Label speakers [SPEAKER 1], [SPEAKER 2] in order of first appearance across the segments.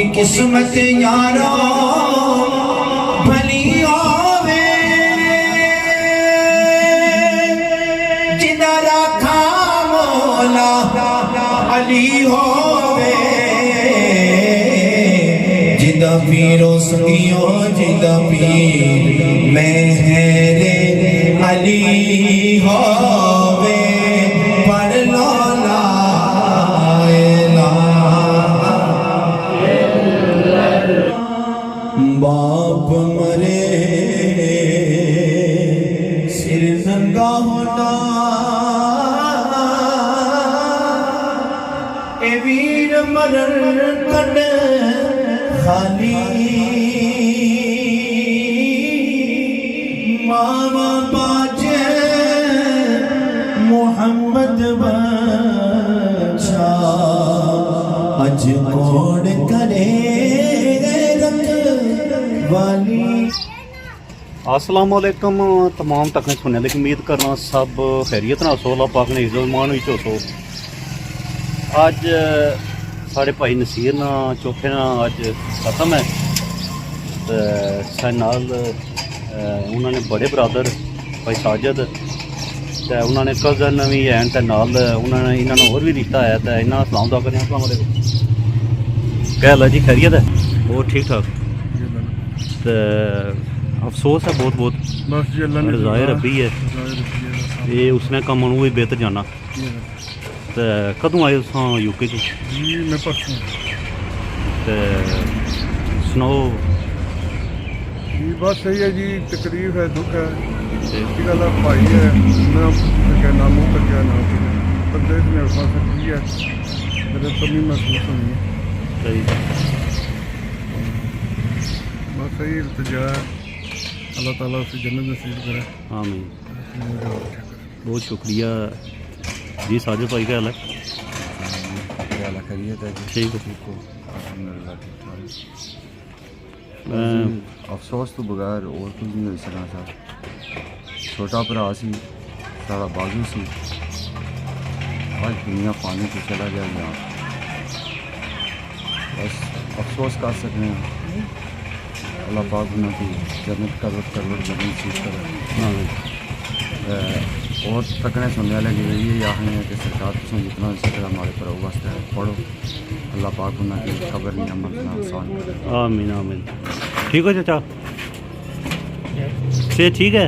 [SPEAKER 1] دی قسمت یارو بھلی ہووے جدا رکھا مولا علی ہووے جدا پیرو سکیو جدا پیر مہر علی ہووے پڑھ لو لا الہ الا اللہ باپ مرے سر ننگا ہونا اے ویر مرن کن خالی ماما باجے محمد بچا اج کوڑ کرے والی۔
[SPEAKER 2] السلام علیکم تمام تکنے سننے لگی امید کرنا سب خیریت نہ سو اللہ پاک نے عزت مان وچ ہو اج ساڑے بھائی نصیر نا چوکھے نا اج ختم ہے تے سارے نال انہوں نے بڑے برادر بھائی ساجد تے انہوں نے کزن بھی ہیں تے نال انہوں نے انہوں نے اور بھی رشتہ ہے تے انہاں سلام دعا کریں۔ السلام علیکم، کیا حال ہے جی؟ خیریت ہے؟ بہت ٹھیک ٹھاک۔ تے افسوس ہے بہت بہت رضائے ربی ہے یہ اس نے کم انہوں بھی بہتر جانا۔ تے کدوں آئے تساں یو کے جی؟
[SPEAKER 3] میں پرسوں
[SPEAKER 2] تے سناؤ
[SPEAKER 3] جی بس صحیح ہے جی، تکلیف ہے، دکھ ہے، کی گل ہے بھائی ہے نہ تکیا نہ منہ تکیا نہ بندے نے پاس کی ہے میرے کمی محسوس ہونی ہے۔
[SPEAKER 2] صحیح
[SPEAKER 3] بس صحیح التجا ہے، اللہ تعالیٰ اسے جنت نصیب کرے۔
[SPEAKER 2] آمین، بہت شکریہ جی۔ ساجد بھائی کیا حال ہے؟
[SPEAKER 4] خیریت ہے
[SPEAKER 2] ٹھیک ہے۔
[SPEAKER 4] الحمدللہ ٹھیک ٹھاک۔
[SPEAKER 2] میں
[SPEAKER 4] افسوس تو بغیر اور کچھ نہیں ہو سکا سر، چھوٹا بھرا سی سارا بازو سی آج دنیا پانی تو چلا گیا یہاں، بس افسوس کر سکتے ہیں۔ اللہ پاک انہوں کی جنت کروٹ جنت چیز کرے۔ اور تکنے سننے والے کی یہ آخنے ہیں کہ سرکار تم جتنا ذکر ہمارے پر واسطے ہے پڑھو، اللہ پاک انہوں کی خبر نہیں عمل نہ آسان کرے۔
[SPEAKER 2] آمین آمین۔ ٹھیک ہو چچا؟ سے ٹھیک ہے؟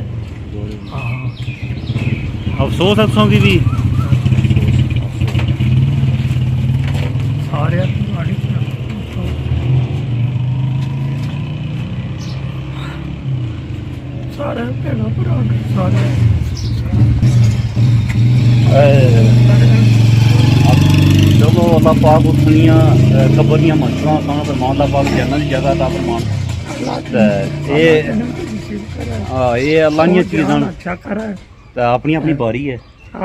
[SPEAKER 2] افسوس ہے تسوں کی بھی؟ چلو اللہ پاک اتنیاں قبریاں منشوراں سان فرمان، اللہ پاک جنت کی جگہ عطا فرمان۔ یہ اللہ کی چیزاں اپنی اپنی باری ہے،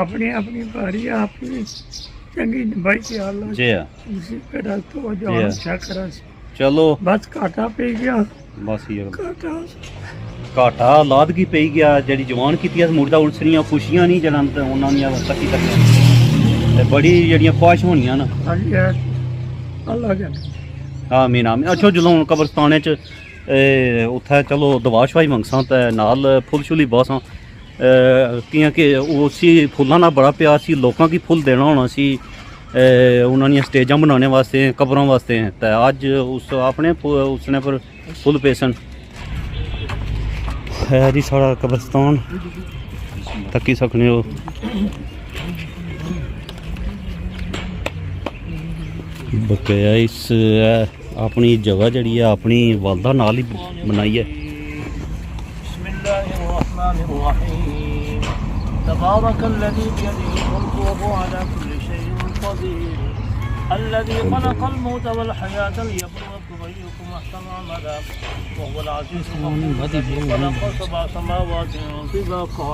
[SPEAKER 5] اپنی اپنی باری اپنی چنگی نبھائی کے اللہ
[SPEAKER 2] جی ہاں
[SPEAKER 5] اسی پہ ڈال تو جو اچھا کرا
[SPEAKER 2] چلو
[SPEAKER 5] بس کاٹا پہ گیا،
[SPEAKER 2] بس یہ
[SPEAKER 5] کاٹا
[SPEAKER 2] گھاٹا اولاد کی پی گیا جی جوان کی مردہ السریاں خوشیاں نہیں جڑا انہوں نے تکی تک بڑی جڑیاں خواہش ہونیاں نا۔
[SPEAKER 5] اللہ کے
[SPEAKER 2] آمین آمین۔ اچھا جدوں ہوں قبرستانے اتھے چلو دعا شوائی منگساں تے نال پھل شلی بہساں کیونکہ اسی پھلاں نال بڑا پیار سی، لوکاں کی پھل دینا ہونا سی انہوں نے سٹیجاں بنانے واسطے قبراں واسطے تے اج اس اپنے اس نے پر پھل پیسن ہے جی سارا قبرستان تکی سکنے ہو۔ بقایا اس اپنی جگہ جڑی ہے اپنی والدہ نال ہی بنائی ہے۔
[SPEAKER 5] بسم اللہ الرحمن الرحیم تبارک الذی بیدہ الملک وهو علی کل شیء قدیر الذي خلق الموت والحياة ليبلوكم أيكم أحسن عملا وهو العزيز الغفور الذي خلق سبع سماوات طباقا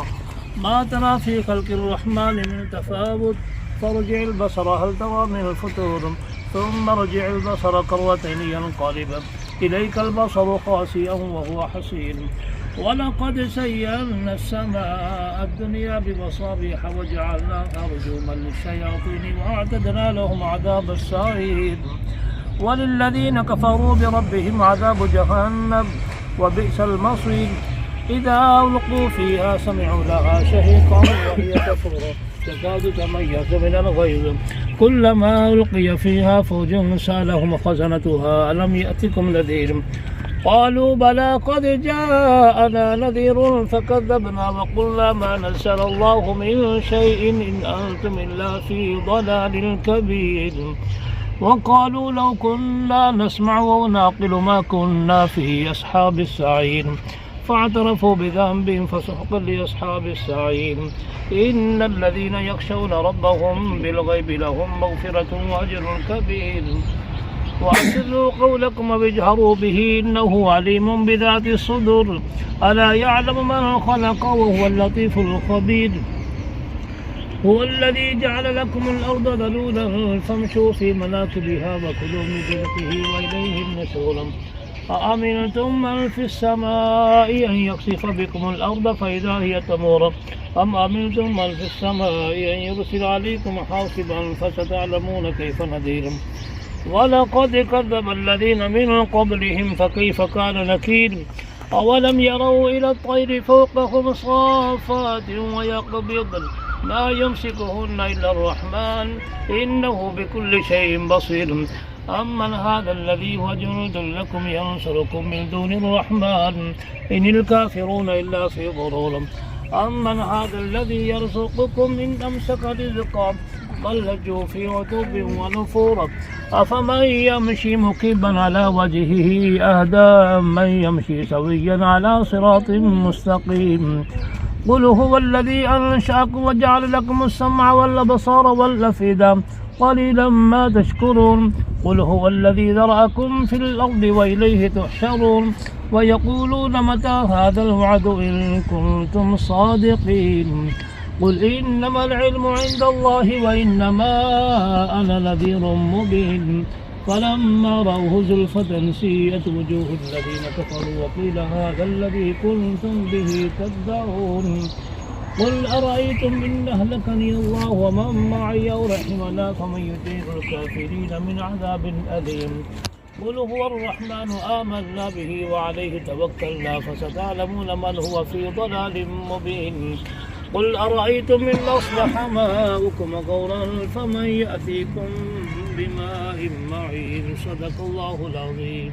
[SPEAKER 5] ما ترى في خلق الرحمن من تفاوت فرجع البصر هل ترى من الفتور ثم رجع البصر كرتين ينقلب إليك البصر خاسئا وهو حسير ولقد زينا السماء الدنيا بمصابيح وجعلناها رجوما للشياطين وأعتدنا لهم عذاب السعير وللذين كفروا بربهم عذاب جهنم وبئس المصير. إذا ألقوا فيها سمعوا لها شهيقا وهي تفور تكاد تميز من الغيظ كلما ألقي فيها فوج سألهم خزنتها ألم يأتكم نذير قالوا بلى قد جاءنا نذير فكذبنا وقلنا ما نزل الله من شيء إن أنتم إلا في ضلال كبير. وقالوا لو كنا نسمع ونعقل ما كنا في أصحاب السعير فاعترفوا بذنبهم فسحقا لأصحاب السعير. إن الذين يخشون ربهم بالغيب لهم مغفرة وأجر كبير. وأسروا قولكم واجهروا به إنه عليم بذات الصدور ألا يعلم من خلق وهو اللطيف الخبير. هو الذي جعل لكم الأرض ذلولا فامشوا في مناكبها وكلوا من رزقه وإليه النشور. أأمنتم من في السماء أن يخسف بكم الأرض فإذا هي تمور أم أمنتم من في السماء أن يرسل عليكم حاصبا فستعلمون كيف نذير. ولقد كذب الذين من قبلهم فكيف كان نكير. أولم يروا إلى الطير فوقهم صافات ويقبضن ما يمسكهن إلا الرحمن إنه بكل شيء بصير. أمن هذا الذي هو جند لكم ينصركم من دون الرحمن إن الكافرون إلا في غرور. أمن هذا الذي يرزقكم إن أمسك رزقا بل لجوا في عتب ونفور. أفمن يمشي مكبا على وجهه أهدى من يمشي سويا على صراط مستقيم. قل هو الذي أنشأكم وجعل لكم السمع والأبصار والأفئدة قليلا ما تشكرون. قل هو الذي ذرأكم في الأرض وإليه تحشرون. ويقولون متى هذا الوعد إن كنتم صادقين. قل إنما العلم عند الله وإنما أنا نذير مبين. فلما رأوه زلفة سيئت وجوه الذين كفروا وقيل هذا الذي كنتم به تدعون. قل أرأيتم إن أهلكني الله ومن معي أو رحمنا فمن يجير الكافرين من عذاب أليم. قل هو الرحمن آمنا به وعليه توكلنا فستعلمون من هو في ضلال مبين. قل أرأيتم إن أصبح ماؤكم غورا فمن يأتيكم بماء معين. صدق الله العظيم.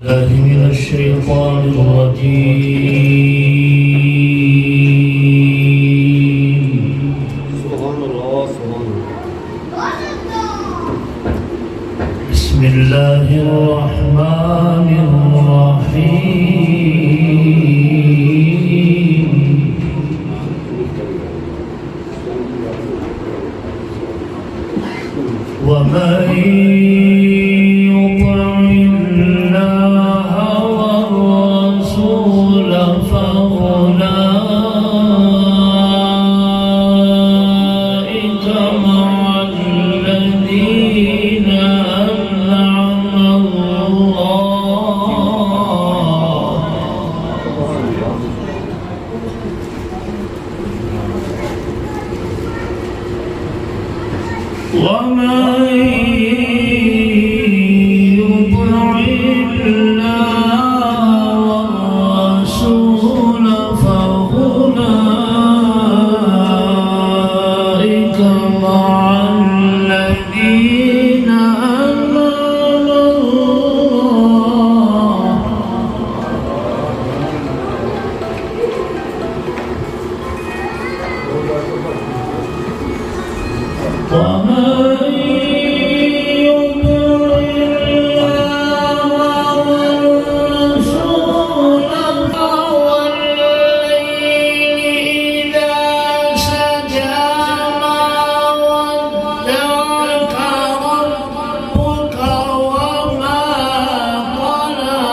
[SPEAKER 5] من الشيطان الرجيم
[SPEAKER 2] سبحان الله سبحان الله
[SPEAKER 5] بسم الله الرحمن الرحيم ومن يطع الله والرسول فأولئك مع الذين أنعم الله ومن يطع الله والرسول فأولئك مع الذين أنعم الله ومن يطع الله والرسول فهو الليل إذا سجى ما ودعك ربك وما قلى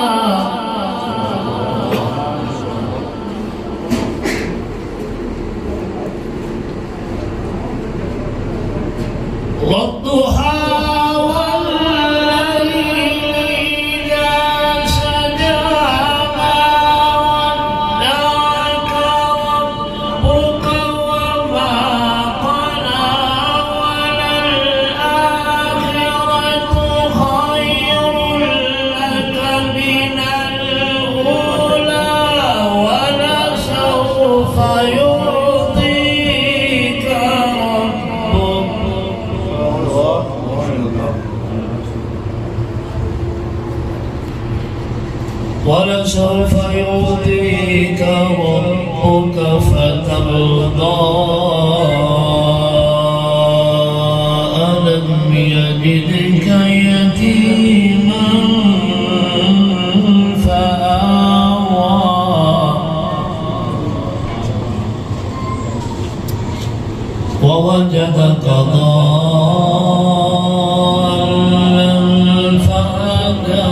[SPEAKER 5] يعطيك ربك فترضى ألم يجدك يتيما فآوى ووجدك ضالا فهدى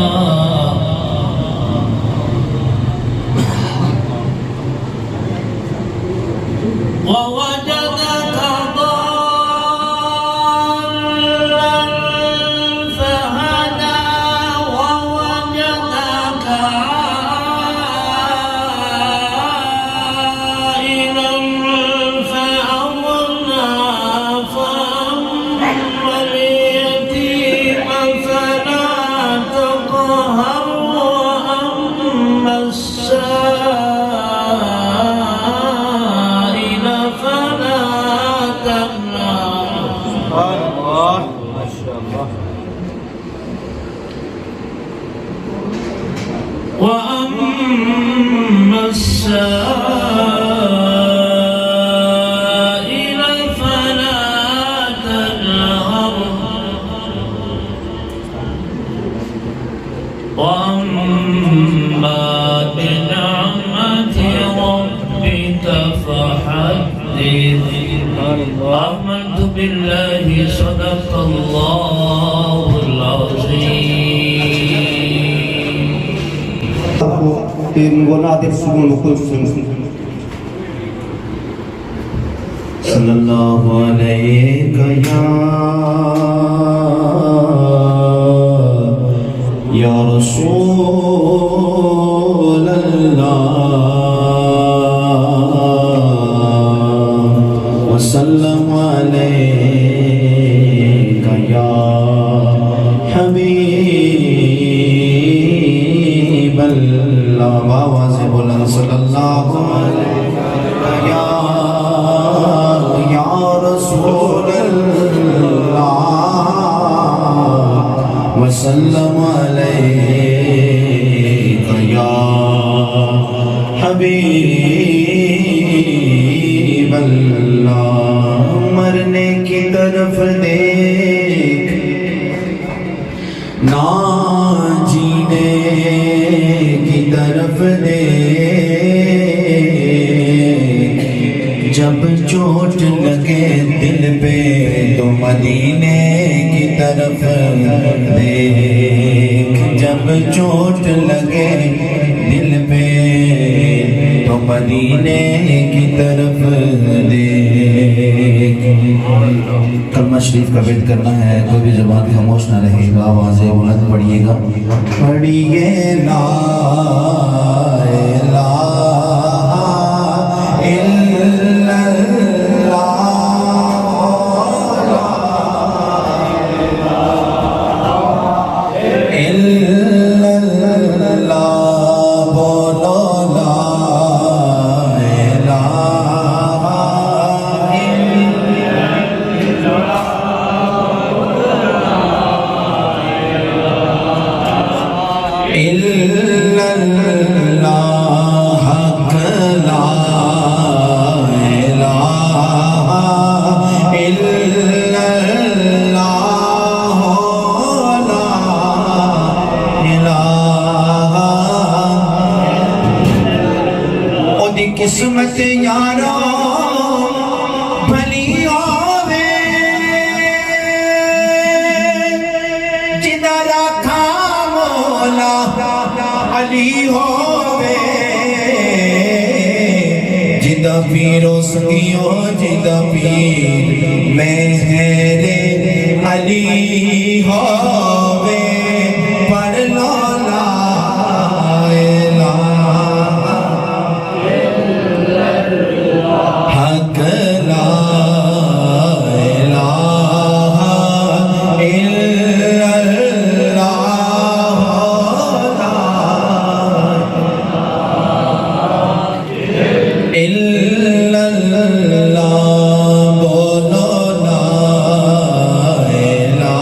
[SPEAKER 5] ووجدك ضالا فهدى ووجدك عائلا فأغنى فأما اليتيم فلا تقهر وأما السائل فلا تنهر وأما السائل فلا تنهر وأما بنعمة ربك فحدث آمنت بالله صدق الله العظيم
[SPEAKER 6] ونادر سکون خلص
[SPEAKER 1] صلی اللہ علیہ یا رسول اللہ وسلم علیک یا حبیب اللہ باواز بلند صلی اللہ علیہ یا رسول اللہ وسلم علیک یا حبیب اللہ مرنے کی طرف دیکھ نہ جینے کی طرف دیکھ جب چوٹ لگے دل پہ تو مدینے کی طرف دیکھ جب چوٹ لگے دل پہ تو مدینے کی طرف دیکھ کلمہ شریف کا بیت کرنا ہے کوئی بھی زبان خاموش نہ رہے گا آوازیں بلند پڑھیے گا پڑھیے لا الہ الا قسمت یارا بھلی ہووے جدا رکھا مولا علی ہووے جدا پیرو سنگیو جدا پیر مہر علی ہووے پڑھ لو لا الہ حق لا الہ الا اللہ بولو لا الہ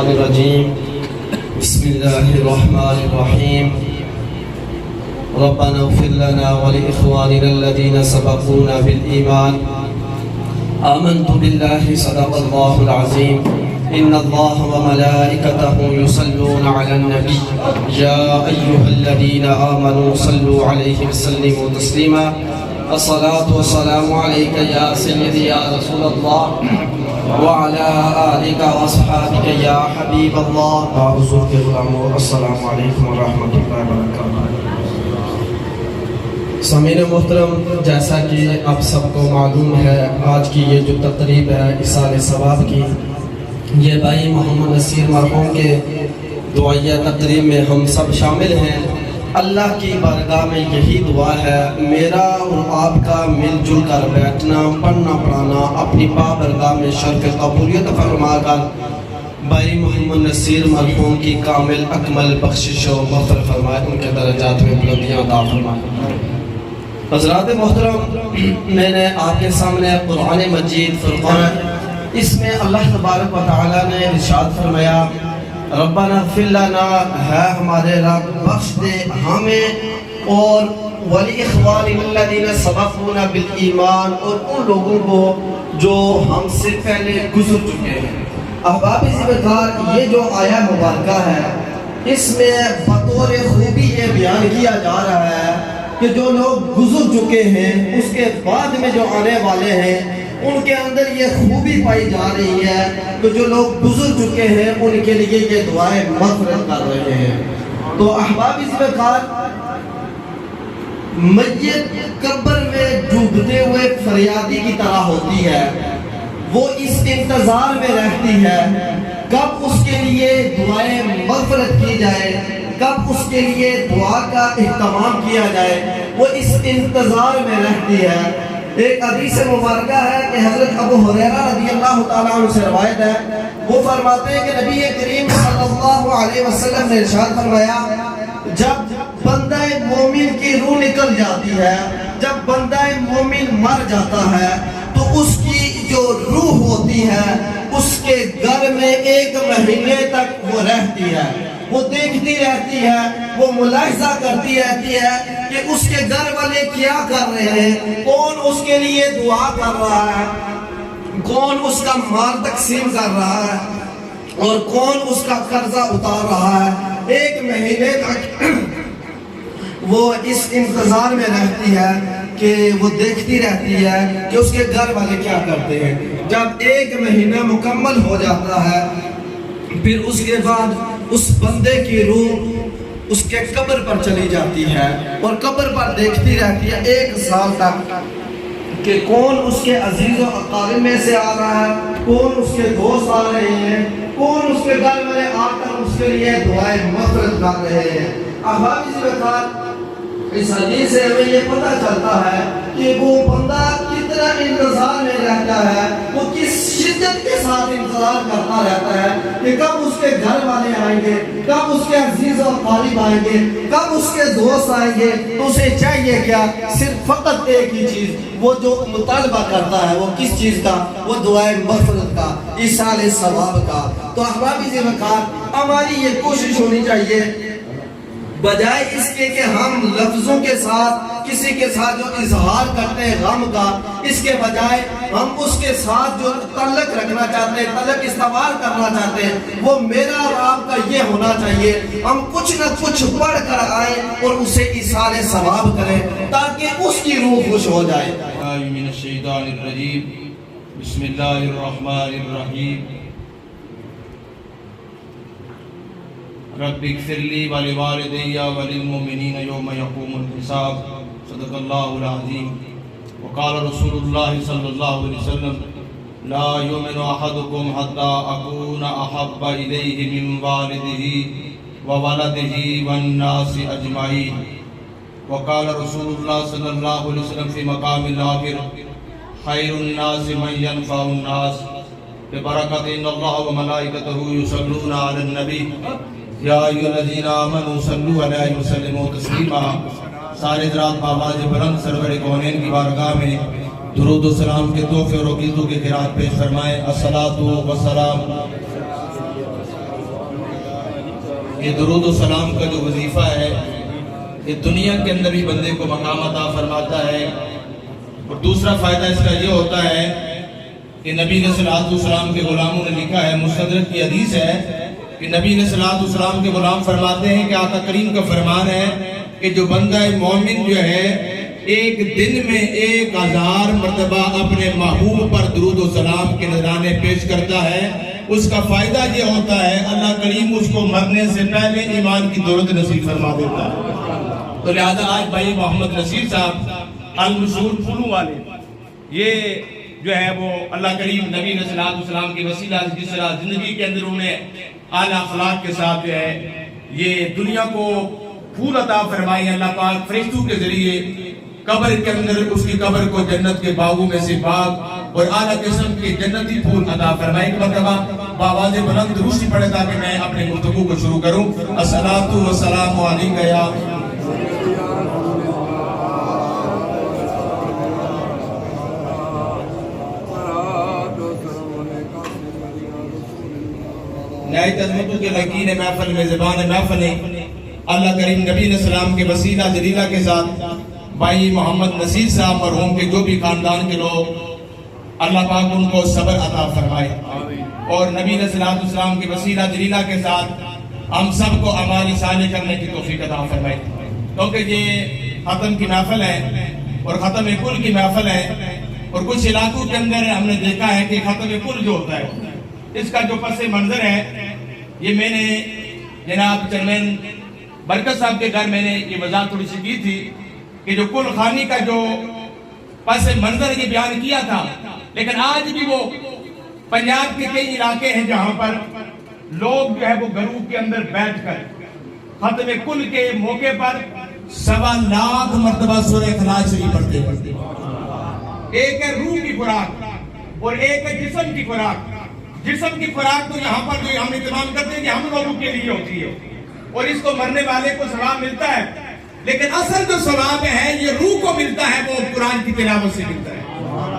[SPEAKER 7] الرجيم بسم الله الرحمن الرحيم ربنا اغفر لنا ولإخواننا الذين سبقونا بالإيمان آمنت بالله صدق الله العظيم إن الله وملائكته يصلون على النبي يا أيها الذين آمنوا صلوا عليه وسلموا تسليما الصلاة والسلام عليك يا سيدي يا رسول الله وعلى آلك وأصحابك يا حبيب الله حضور کے غلاموں السلام علیکم ورحمۃ اللہ وبرکاتہ۔ سامعین محترم، جیسا کہ آپ سب کو معلوم ہے آج کی یہ جو تقریب ہے ایصال ثواب کی، یہ بھائی محمد نصیر مرحوم کے دعائیہ تقریب میں ہم سب شامل ہیں۔ اللہ کی بارگاہ میں یہی دعا ہے میرا اور آپ کا مل جل کر بیٹھنا پڑھنا پڑھانا اپنی بارگاہ میں شرف قبولیت فرما کر بھائی محمد نصیر مرحوم کی کامل اکمل بخشش و مغفرت فرمائے، ان کے درجات میں بلندیاں عطا فرمائے۔ حضرات محترم، میں نے آپ کے سامنے قرآن مجید فرقان، اس میں اللہ تبارک و تعالیٰ نے ارشاد فرمایا ربنا اغفر لنا، ہے ہمارے رب بخش دے ہمیں اور وَلِإِخْوَانِنَا الَّذِينَ سَبَقُونَا بِالْإِيمَانِ، اور ان لوگوں کو جو ہم سے پہلے گزر چکے ہیں۔ احباب ذمہ یہ جو آیہ مبارکہ ہے اس میں بطور خوبی یہ بیان کیا جا رہا ہے کہ جو لوگ گزر چکے ہیں اس کے بعد میں جو آنے والے ہیں ان کے اندر یہ خوبی پائی جا رہی ہے کہ جو لوگ گزر چکے ہیں ان کے لیے یہ دعائیں مغفرت کر رہے ہیں۔ تو احباب ذمہ میت قبر میں ڈوبتے ہوئے فریادی کی طرح ہوتی ہے، وہ اس انتظار میں رہتی ہے کب اس کے لیے دعائیں مغفرت کی جائے، کب اس کے لیے دعا کا اہتمام کیا جائے، وہ اس انتظار میں رہتی ہے۔ ایک حدیث مبارکہ ہے کہ حضرت ابو ہریرہ رضی اللہ تعالیٰ عنہ سے روایت ہے، وہ فرماتے ہیں کہ نبی کریم صلی اللہ علیہ وسلم نے ارشاد فرمایا، جب بندہ مومن کی روح نکل جاتی ہے، جب بندہ مومن مر جاتا ہے تو اس کی جو روح ہوتی ہے اس کے گھر میں 1 مہینے تک وہ رہتی ہے، وہ دیکھتی رہتی ہے، وہ ملاحظہ کرتی رہتی ہے کہ اس کے گھر والے کیا کر رہے ہیں، کون اس کے لیے دعا کر رہا ہے، کون اس کا مال تقسیم کر رہا ہے اور کون اس کا قرضہ اتار رہا ہے۔ 1 مہینے تک وہ اس انتظار میں رہتی ہے کہ وہ دیکھتی رہتی ہے کہ اس کے گھر والے کیا کرتے ہیں۔ جب 1 مہینہ مکمل ہو جاتا ہے پھر اس کے بعد اس بندے کی روح اس کے قبر پر چلی جاتی ہے اور قبر پر دیکھتی رہتی ہے 1 سال تک کہ کون اس کے عزیز و اقارب میں سے آ رہا ہے، کون اس کے دوست آ رہے ہیں، کون اس کے گھر میں آ کر اس کے لیے دعائیں مغفرت کر رہے ہیں۔ احباب ذکر اس حدیث سے ہمیں یہ پتہ چلتا ہے کہ وہ بندہ کتنا انتظار میں رہتا ہے، وہ کس شدت کے ساتھ انتظار کرتا رہتا ہے کہ کب اس کے گھر والے آئیں گے، کب اس کے عزیز و اقارب آئیں گے، کب اس کے دوست آئیں گے۔ تو اسے چاہیے کیا؟ صرف فقط ایک ہی چیز، وہ جو مطالبہ کرتا ہے وہ کس چیز کا؟ وہ دعائیں مغفرت کا، ایصال ثواب کا۔ تو احباب ذمکار ہماری یہ کوشش ہونی چاہیے، بجائے اس کے کہ ہم لفظوں کے ساتھ کسی کے ساتھ جو اظہار کرتے ہیں غم کا، اس کے بجائے ہم اس کے ساتھ جو تعلق رکھنا چاہتے ہیں، تعلق استوار کرنا چاہتے ہیں، وہ میرا اور آپ کا یہ ہونا چاہیے، ہم کچھ نہ کچھ پڑھ کر آئیں اور اسے ایصال ثواب کریں تاکہ اس کی روح خوش ہو جائے۔
[SPEAKER 8] من الشیطان الرجیم، بسم اللہ الرحمن الرحیم، رب اغفر لی ولوالدی وللمؤمنین یوم یقوم الحساب، صدق اللہ العظیم۔ وقال رسول اللہ صلی اللہ علیہ وسلم، لا یؤمن احدکم حتی اکون احب الیہ من والدہ وولدہ والناس اجمعین۔ وقال رسول اللہ صلی اللہ علیہ وسلم فی مقام آخر، خیر الناس من ینفع الناس، ببرکۃ ان اللہ وملائکتہ یصلون علی النبی، یا ایھا الذین آمنوا صلوا علیہ وسلموا تسلیما۔ سارے حضرات آواز بلند سرور کونین کی بارگاہ میں درود و سلام کے تحفے اور عقیدتوں کے خیرات پیش فرمائیں۔ الصلاۃ والسلام۔ یہ درود و سلام کا جو وظیفہ ہے یہ دنیا کے اندر بھی بندے کو مقام عطا فرماتا ہے، اور دوسرا فائدہ اس کا یہ ہوتا ہے کہ نبی علیہ السلام کے غلاموں نے لکھا ہے، مستدرک کی حدیث ہے کہ نبی علیہ السلام کے غلام فرماتے ہیں کہ آقا کریم کا فرمان ہے کہ جو بندہ مومن جو ہے ایک دن میں 1000 مرتبہ اپنے محبوب پر درود و سلام کے نذرانے پیش کرتا ہے، اس کا فائدہ یہ ہوتا ہے اللہ کریم اس کو مرنے سے پہلے ایمان کی دولت نصیب فرما دیتا ہے۔ تو لہذا آج بھائی محمد نصیر صاحب المشہور پھولوں والے، یہ جو ہے وہ اللہ کریم نبی علیہ السلام کی وسیلہ جس طرح زندگی کے اندر انہیں اعلیٰ اخلاق کے ساتھ جو ہے یہ دنیا کو پھول عطا فرمائی اللہ پاک فرشتوں کے ذریعے، قبر کے اندر اس کی قبر کو جنت کے باغوں میں سے باغ اور اعلیٰ قسم کے جنتی پھول عطا فرمائی۔ ایک مرتبہ بآواز بلند درود پڑھے تاکہ میں اپنے گفتگو کو شروع کروں۔ الصلاۃ والسلام علیک یا نہایت عظمتوں کے لکین محفل میں زبان محفل اللہ کریم نبی علیہ السلام کے وسیلہ جلیلہ کے ساتھ بھائی محمد نصیر صاحب مرحوم کے جو بھی خاندان کے لوگ، اللہ پاک ان کو صبر عطا فرمائے، اور نبی علیہ السلام کے وسیلہ جلیلہ کے ساتھ ہم سب کو اعمال صالح کرنے کی توفیق عطا فرمائے۔ کیونکہ یہ ختم کی محفل ہے اور ختم کل کی محفل ہے، اور کچھ علاقوں کے اندر ہم نے دیکھا ہے کہ ختم کل جو ہوتا ہے اس کا جو پس منظر ہے، یہ میں نے جناب چیئرمین برکت صاحب کے گھر میں نے یہ وضاحت تھوڑی سی کی تھی کہ جو کل خانی کا جو پس منظر یہ بیان کیا تھا، لیکن آج بھی وہ پنجاب کے کئی علاقے ہیں جہاں پر لوگ جو ہے وہ گروہ کے اندر بیٹھ کر ختم کل کے موقع پر 1.25 لاکھ مرتبہ سورہ اخلاص شریف پڑھتے ہیں۔ ایک ہے روح کی خوراک اور ایک ہے جسم کی خوراک۔ جسم کی خوراک تو یہاں پر جو ہم اہتمام کرتے ہیں کہ ہم لوگوں کے لیے ہوتی ہے اور اس کو مرنے والے کو ثواب ملتا ہے، لیکن اصل جو ثواب ہے یہ روح کو ملتا ہے، وہ قرآن کی تلاوت سے ملتا ہے۔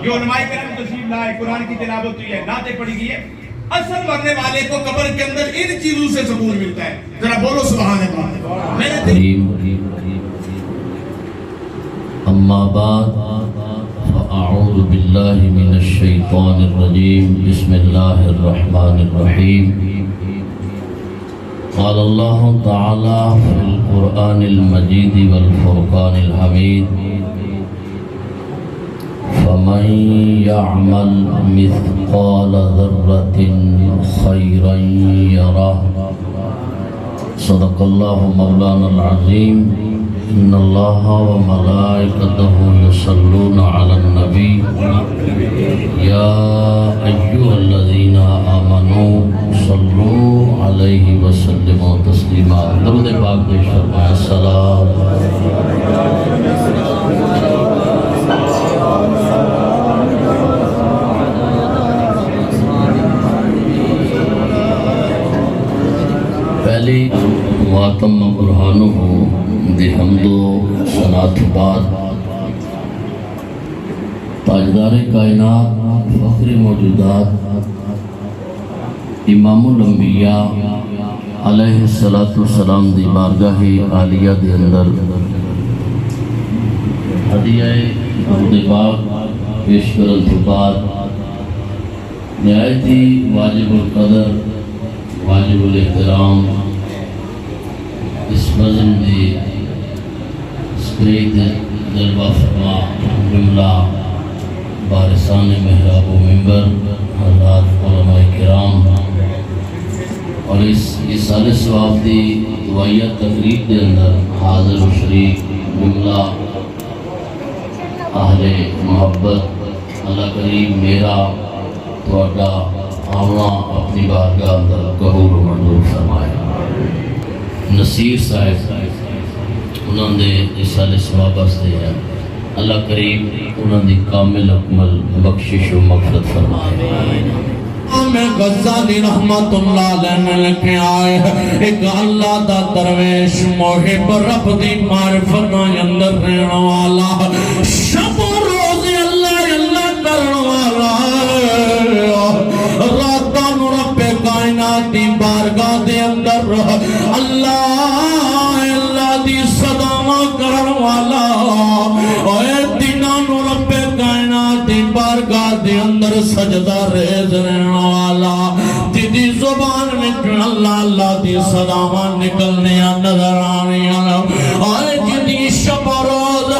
[SPEAKER 8] جو علماء کرام تشریف لائے، قرآن کی تلاوت ہوئی ہے، نعتیں پڑھی گئی ہے، اصل مرنے والے کو قبر کے اندر ان چیزوں سے سکون ملتا ہے۔ ذرا بولو سبحان اللہ۔ میں نے
[SPEAKER 9] اما بعد فاعوذ باللہ من الشیطان الرجیم بسم اللہ الرحمن الرحیم قال اللہ تعالی فی القرآن المجید والفرقان الحمید فمن يعمل مثقال ذرة خيرا يره صدق الله مولانا العظيم ان الله وملائكته يصلون على النبي يا ايها الذين آمنوا صلوا عليه وسلموا تسليما درود پاک پیش فرمائیں السلام پہلی واتم برہانہ دی حمد و صلاۃ بعد تاجدار کائنات فخر موجودات امام الانبیاء علیہ السلام دی بارگاہ عالیہ دے اندر ہدیہ درود پاک پیش کرن تو بعد نہایت ہی واجب القدر واجب الاحترام اس بزم دی سپیت جلوہ فرما جملہ بارسان محراب و ممبر حضرات علماء کرام اور اس سال ثواب دی دعائیہ تقریب دے اندر حاضر و شریک جملہ اہل محبت اللہ کریم میرا توڑا آمنا اپنی بارگاہ اندر قبول و منظور فرمائے۔ نصیر صاحب انہوں نے اس سال ثواب واسطے ہے اللہ کریم انہوں نے کامل اکمل بخشش و مغفرت فرمائے۔
[SPEAKER 8] میں غزالی رحمت اللہ علیہ لکھے آئے ایک اللہ دا درویش محب رب دی معرفت اندر رہنا والا شب و روز اللہ کرنا والا راتاں رب کائنات دی بارگاہ دے اندر اللہ دی صداواں کرن والا اے دیناں نو رب کائنات دی بارگاہ دے اندر سجدہ ریز رہنا والا جدی زبان میں اللہ اللہ دی صداواں نکلنے نظر آنی اے جدی شب روز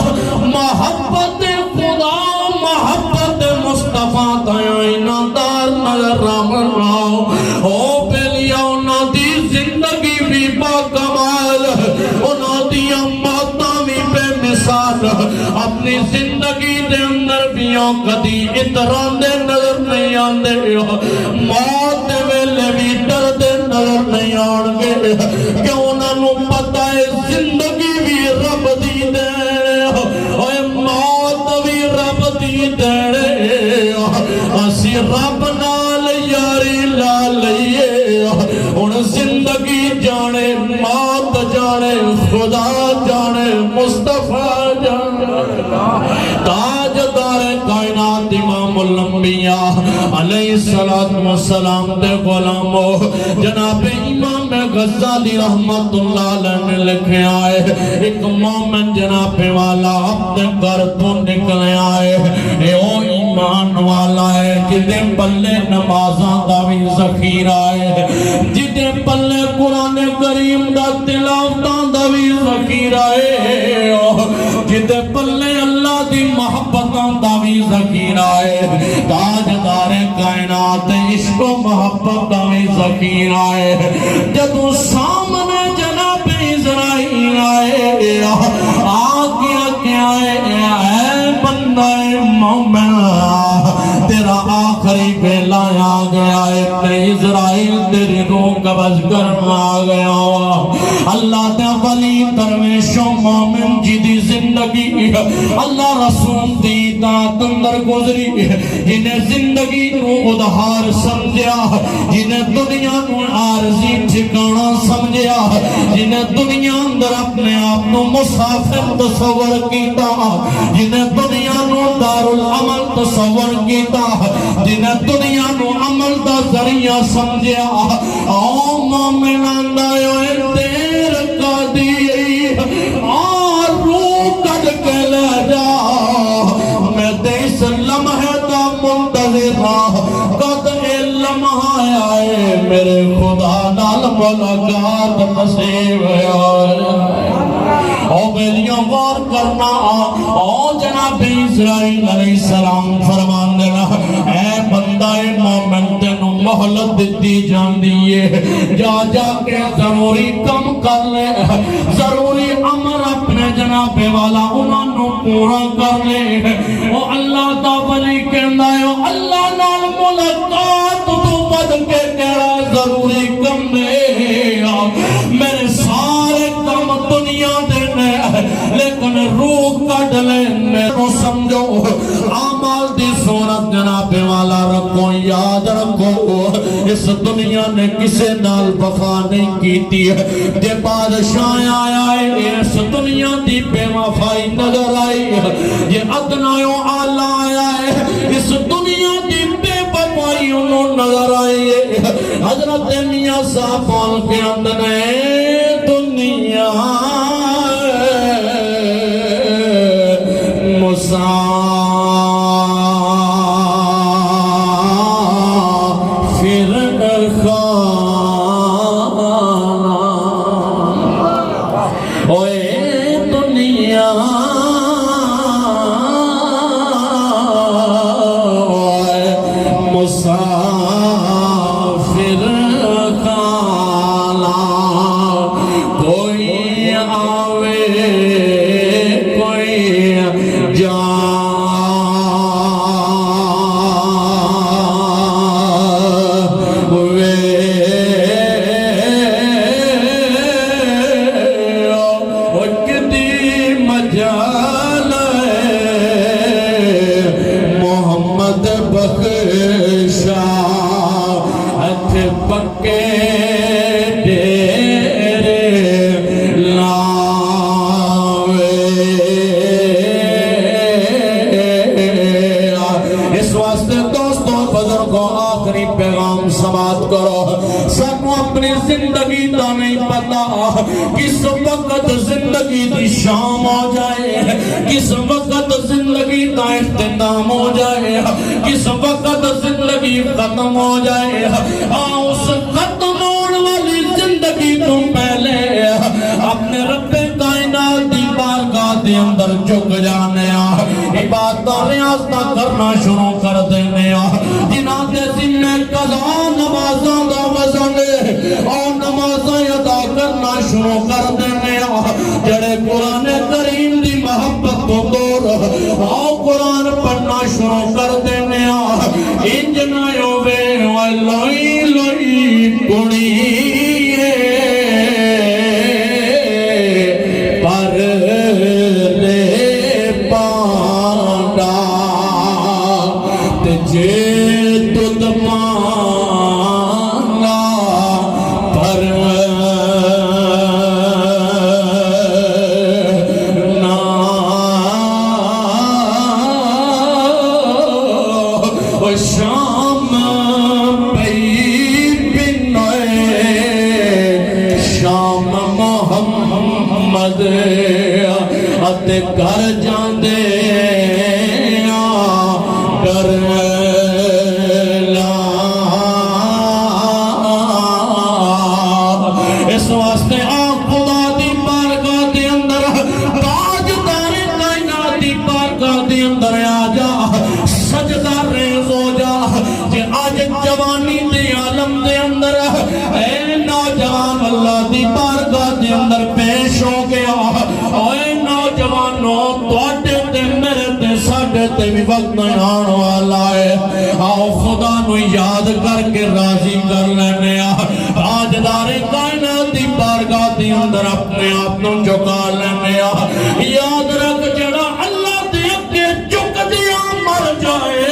[SPEAKER 8] محبت خدا محبت مصطفیٰ تینا دار نظر آمن راؤ او پہلیا انہاں دی زندگی بھی با کمال انہاں دی اماتاں بھی بے مثال اپنی زندگی دے اندر بھی کدی اتران دے نظر نہیں آندے موت دے ویلے بھی ڈر دے نظر نہیں آن گے کہ انہاں نو پتہ ہے زندگی بھی رب دی دے اے موت بھی رب دی دے اسی رب نال یاری لا لئیے ان زندگی جانے موت جانے خدا جانے مصطفیٰ جانے تاجدار کائنات امام الانبیاء علیہ السلام دے غلامو جناب امام غزالی رحمت اللہ علیہ نے لکھے آئے ایک مومن جناب والا اپنے گھر تو نکلے آئے اے او ایمان والا ہے جدے پلے نمازاں دا بھی ذخیرہ ہے جدے پلے قرآن کریم دا تلاوتاں دا بھی ذخیرہ ہے جدے پلے اللہ دی محبتاں دا بھی ذخیرہ ہے تاجدار کائنات عشق و محبت دا بھی ذخیرہ ہے جدو سامنے جناب اسرائیل آئے آگے آئے اے بندہ مومن تیرا آخری
[SPEAKER 5] ویلا آ گیا ہے کہ اسرائیل تیری روح قبض کرنا آ گیا اللہ دے ولی درویشوں مومن جی دی زندگی اللہ رسول دی اطاعت اندر گزری جنہیں زندگی نو ادھار سمجھیا جنہیں دنیا نو عارضی ٹھکانا سمجھیا جنہیں دنیا اندر اپنے آپ نو مسافر تصور کیتا جنہیں دنیا نو دار العمل تصور کیتا جنہیں دنیا نو عمل دا ذریعہ سمجھیا او مومنان دا دیر کا دی اور روح کٹ کے لے جا میں دیس لمحے دا منتظر قد لمحہ آئے میرے خدا نال ملاقات نصیب ہے او بیلیاں غور کرنا او جناب اسرائیل علیہ السلام فرمان دینا اے بندہ مومن تینو محلت دیتی جان دیئے جا جا کے ضروری کم کر لے ضروری امر اپنے جناب والا انہوں پورا کر لے او اللہ دا ولی کہنا ہے اللہ نال ملاقات تو بد کے کہا ضروری کم دے میرے سارے کم دنیا دینے لیکن روح کٹ لینے تو سمجھو عمال دی صورت جناب والا رکھو یاد رکھو اس دنیا نے کسے نال وفا نہیں کیتی ہے جے بادشاہ آیا ہے اس دنیا دی بے وفائی نظر آئی یہ ادنائیوں آلہ آیا ہے اس دنیا دی بے وفائی انہوں نظر آئی ہے حضرت میاں صاحب بول کے اندر دنیا زندگی دا نہیں پتا کس وقت زندگی دی شام ہو جائے کس وقت زندگی دا اختتام ہو جائے کس وقت زندگی ختم ہو جائے اس ختم ہونے والی زندگی تو پہلے اپنے رب کائنات دی بارگاہ دے اندر جھک جانے عبادت ریاضت کرنا شروع کر دینے جنہاں دے ذمہ قضا نمازاں دا وزن اور نمازاں ادا کرنا شروع کر دینے جڑے قرآن کریم دی محبت تو دور اور قرآن پڑھنا شروع کر دینے انج نہ ہوے لوئی لوئی کڑی پر لے پانڈا تجھے تد مانگا پر نا شام پئی بنوئے شام محمد اتے گھر جاندے ڈر لا اس واسطے آپ خدا دی بارگاہ دے اندر تاجدار کائنات دی بارگاہ دے اندر آ جا سجدہ ریز ہو جا کہ آج جوانی دے عالم دے اندر اے نوجوان اللہ دی بارگاہ دے اندر پیش ہو گیا اے نوجوانوں توڑے تے میرے تے ساڑے تے بھی وقت نہیں آن والا ہے آؤ خدا
[SPEAKER 8] نو یاد کر کے راضی کر لینے تاجدار کائنات دی بارگاہ دی اندر اپنے آپ نو جھکا لینے یاد رکھ جڑا اللہ دے اگے جھک دیا مر جائے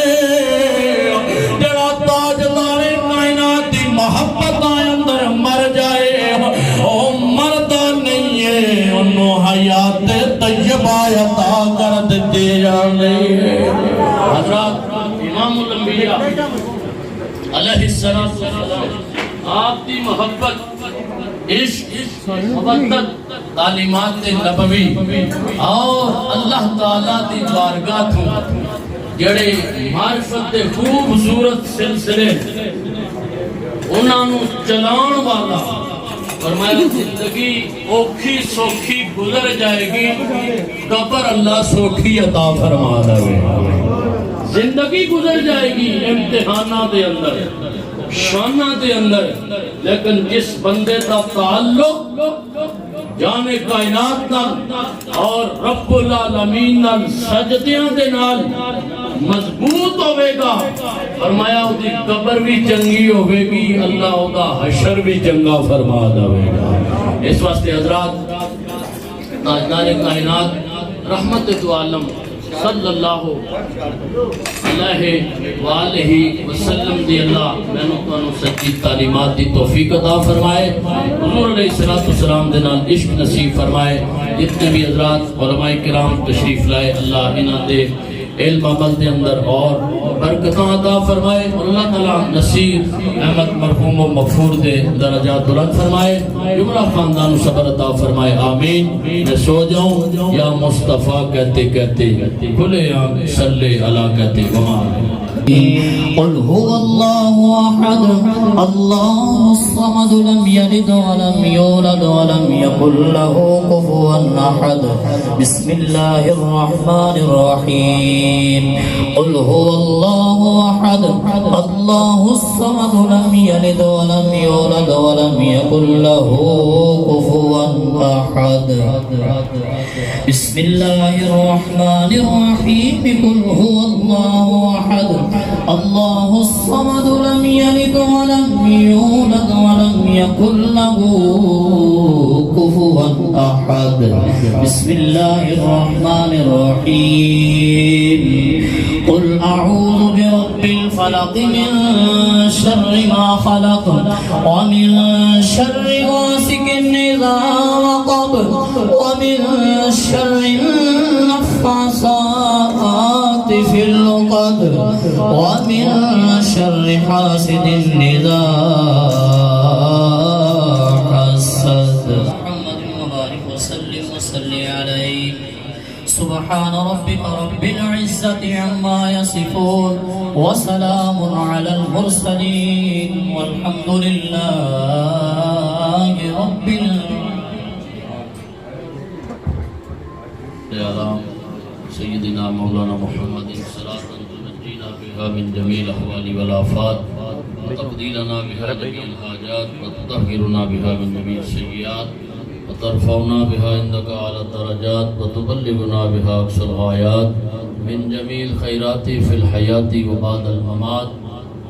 [SPEAKER 8] جڑا تاجدار کائنات دی محبت اندر مر جائے او مردا نہیں ہے انہوں حیات طیبہ عطا کر دیتے جانے حضرات امام الانبیاء علیہ السلام آپ دی محبت عشق محبت تعلیمات نبوی اور اللہ تعالیٰ دی بارگاہ تھوں جڑے معرفت خوبصورت سلسلے انہوں چلان والا فرمایا زندگی اوکھی سوکھی گزر جائے گی قبر اللہ سوکھی عطا فرما دے زندگی گزر جائے گی امتحانات دے اندر شانہ دے اندر لیکن جس بندے کا تعلق جانے کائنات نال اور رب العالمین نال سجدیاں دے نال مضبوط ہوئے گا فرمایا دی قبر بھی چنگی ہوئے گی اللہ دا حشر بھی چنگا فرما دے گا اس واسطے حضرات تاجدار کائنات رحمت دو عالم صلی اللہ علیہ وآلہ وسلم دی اللہ میں نو سچی تعلیمات دی توفیق عطا فرمائے حضور علیہ السلام دے نال عشق نصیب فرمائے جتنے بھی حضرات علماء کرام تشریف لائے اللہ انہاں دے علم عمل دے اندر اور برکتاں عطا فرمائے اور اللہ تعالیٰ نصیر احمد مرحوم و مغفور دے درجات بلند فرمائے جملہ خاندان صبر عطا فرمائے آمین میں سو جاؤں یا مصطفیٰ کہتے کہتے کھلے عام صلی اللہ کہتے وہاں
[SPEAKER 9] قل هو الله أحد الله الصمد لم يلد ولم يولد ولم يكن له كفوا أحد بسم الله الرحمن الرحيم قل هو الله أحد الله الصمد لم يلد ولم يولد ولم يكن له كفوا أحد بسم الله الرحمن الرحيم قل هو الله أحد الله الصمد لم يلد ولم يولد ولم يكن له كفوا أحد بسم الله الرحمن الرحيم قل أعوذ برب الفلق من شر ما خلق ومن شر غاسق إذا وقب ومن شر النفاثات في العقد ومن شر حاسد إذا حسد محمد وبارك وسلم وصلي عليه سبحان ربك رب العزة عما يصفون وسلام على المرسلين والحمد لله رب العالمين سيدنا مولانا محمد صلاة تنجينا بها من جميع الأحوال والآفات وتقضينا بها جميع الحاجات وتطهرنا بها من جميع السيئات وترفعنا بها عندك على الدرجات وتبلغنا بها أقصى الغايات من جميع الخيرات في الحياة وبعد الممات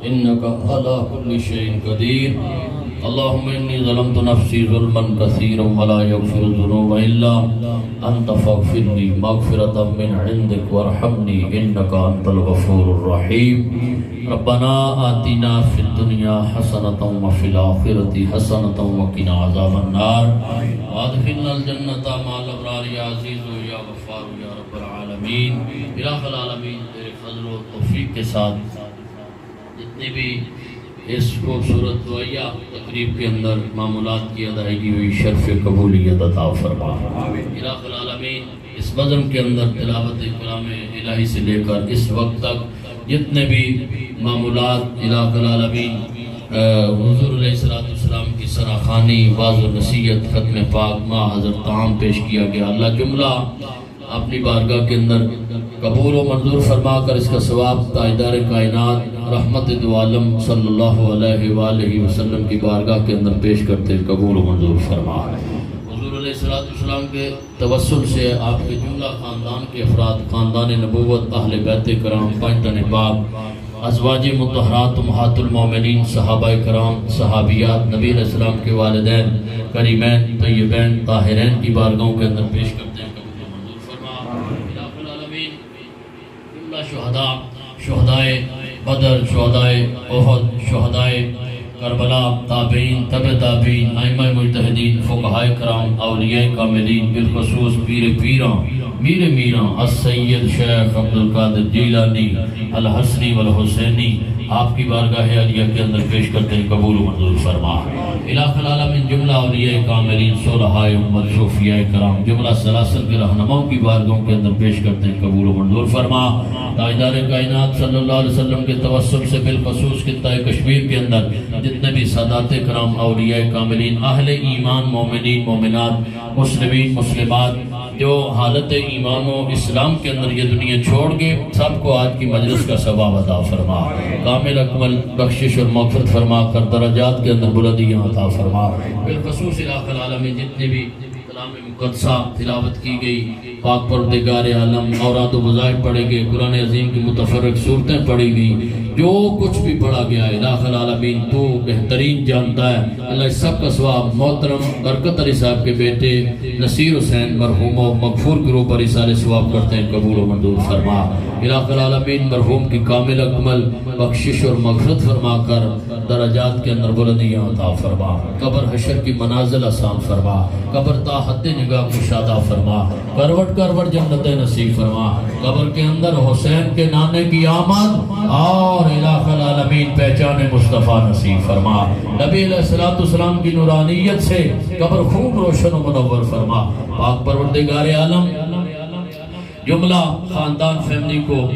[SPEAKER 9] إنك على كل شيء قدير اللهم إني ظلمت نفسي ظلما كثيرا ولا يغفر الذنوب إلا أنت فاغفر لي مغفرة من عندك وارحمني إنك أنت الغفور الرحيم ربنا آتنا في الدنيا حسنة وفي الآخرة حسنة وقنا عذاب النار وادخلنا الجنة مع الأبرار يا عزيز يا غفار يا رب العالمین الہ العالمین تیرے فضل و توفیق کے ساتھ جتنے بھی اس خوبصورت دعائیہ تقریب کے اندر معمولات کی ادائیگی ہوئی شرف قبولیت عطا فرما الہ العالمین اس بزم کے اندر تلاوت کلام الہی سے لے کر اس وقت تک جتنے بھی معمولات الہ العالمین حضور علیہ السلام کی سراخانی واض و نصیحت ختم پاک ماں حضرت تعام پیش کیا گیا اللہ جملہ اپنی بارگاہ کے اندر قبول و منظور فرما کر اس کا ثواب تاجدار کائنات رحمت دو عالم صلی اللہ علیہ وآلہ وسلم کی بارگاہ کے اندر پیش کرتے قبول و منظور فرما حضور علیہ السلام کے توسل سے آپ کے جملہ خاندان کے افراد خاندان نبوت اہل بیت کرام پنجتن پاک ازواج مطہرات امہات المومنین صحابہ کرام صحابیات نبی علیہ السلام کے والدین کریمین طیبین طاہرین کی بارگاہوں کے اندر پیش کرتے ہیں قبول و منظور فرما الہ العالمین جملہ شہدائے بدر شہدائے احد شہدائے کربلا تابعین تبع تابعین ائمہ مجتہدین فقہائے کرام اولیاء کاملین بالخصوص پیر پیراں میر میراں السید شیخ عبدالقادر جیلانی الحسنی والحسینی آپ کی بارگاہ علیہ کے اندر پیش کرتے ہیں قبول و منظور فرما الہ العالمین جملہ اولیاء کاملین صلحاء امت صوفیاء کرام جملہ سلاسل کے رہنماؤں کی بارگاہوں کے اندر پیش کرتے ہیں قبول و منظور فرما تاجدار کائنات صلی اللہ علیہ وسلم کے توسل سے بالخصوص خطہ کشمیر کے اندر جتنے بھی سادات کرام اولیاء کاملین اہل ایمان مومنین مومنات مسلمین مسلمات جو حالت ایمان و اسلام کے اندر یہ دنیا چھوڑ گئے سب کو آج کی مجلس کا ثواب عطا فرما کامل اکمل بخشش اور مغفرت فرما کر درجات کے اندر بلندیاں عطا فرما بالخصوص الہ العالمین جتنے بھی کلام مقدسہ تلاوت کی گئی پاک پروردگار عالم اوراد و وظائف پڑھے گئے قرآن عظیم کی متفرق صورتیں پڑھی گئیں جو کچھ بھی پڑھا گیا ہے الہ العالمین تو بہترین جانتا ہے اللہ اس سب کا ثواب محترم برکت علی صاحب کے بیٹے نصیر حسین مرحوم و مغفور کے روپ پر اصال ثواب کرتے ہیں قبول و منظور فرما الہ العالمین مرحوم کی کامل اکمل بخشش اور مغفرت فرما کر درجات کے اندر بلندیاں عطا فرما قبر حشر کی منازل آسان فرما قبر تا حد نگاہ کشادہ فرما کروٹ کروٹ جنت نصیب فرما قبر کے اندر حسین کے نانے کی آمد اور الہ العالمین پہچان مصطفیٰ نصیب فرما نبی علیہ السلام کی نورانیت سے قبر خوب روشن و منور فرما پاک پروردگار عالم جملہ خاندان فیملی کو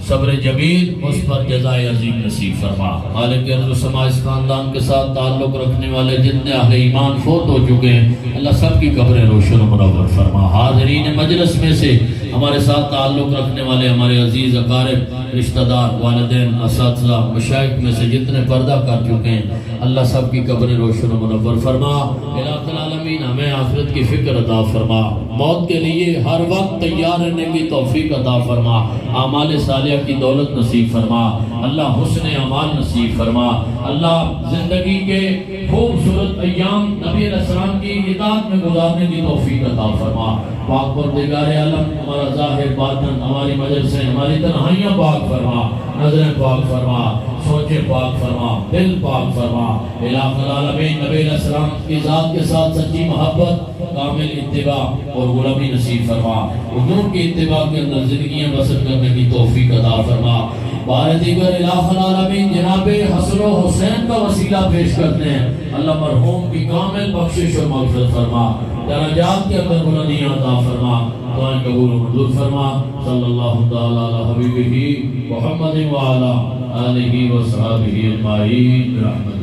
[SPEAKER 9] صبر جمیل اس پر جزائے عظیم نصیب فرما مالک ارض و سما اس خاندان کے ساتھ تعلق رکھنے والے جتنے اہل ایمان فوت ہو چکے ہیں اللہ سب کی قبریں روشن و منور فرما حاضرین مجلس میں سے ہمارے ساتھ تعلق رکھنے والے ہمارے عزیز اقارب رشتہ دار والدین اساتذہ مشائخ میں سے جتنے پردہ کر چکے ہیں اللہ سب کی قبریں روشن و منور فرما الہ العالمین ہمیں آخرت کی فکر عطا فرما موت کے لیے ہر وقت تیار رہنے کی توفیق عطا فرما اعمال صالحہ کی دولت نصیب فرما اللہ حسن اعمال نصیب فرما اللہ زندگی کے خوبصورت ایام نبی علیہ السلام کی اطاعت میں گزارنے کی توفیق عطا فرما پاک پروردگار عالم ہمارا ظاہر باطن ہماری مجلسیں ہماری تنہائیاں پاک فرما نظریں پاک فرما سوچیں پاک فرما دل پاک فرما الہ العالمین نبی علیہ السلام کی ذات کے ساتھ سچی محبت کامل اتباع اور غلامی نصیب فرما حضور کی اتباع کے اندر زندگیاں بسر کرنے کی توفیق عطا فرما بار دیگر الہ العالمین جناب حسن و حسین کا وسیلہ پیش کرتے ہیں اللہ مرحوم کی کامل بخشش اور مغفرت فرما درجات کے اندر بلندیاں عطا فرما دعائیں قبول و منظور فرما صلی اللہ تعالی علی حبیبہ محمد وعلی آلہ وصحبہ اجمعین برحمتہ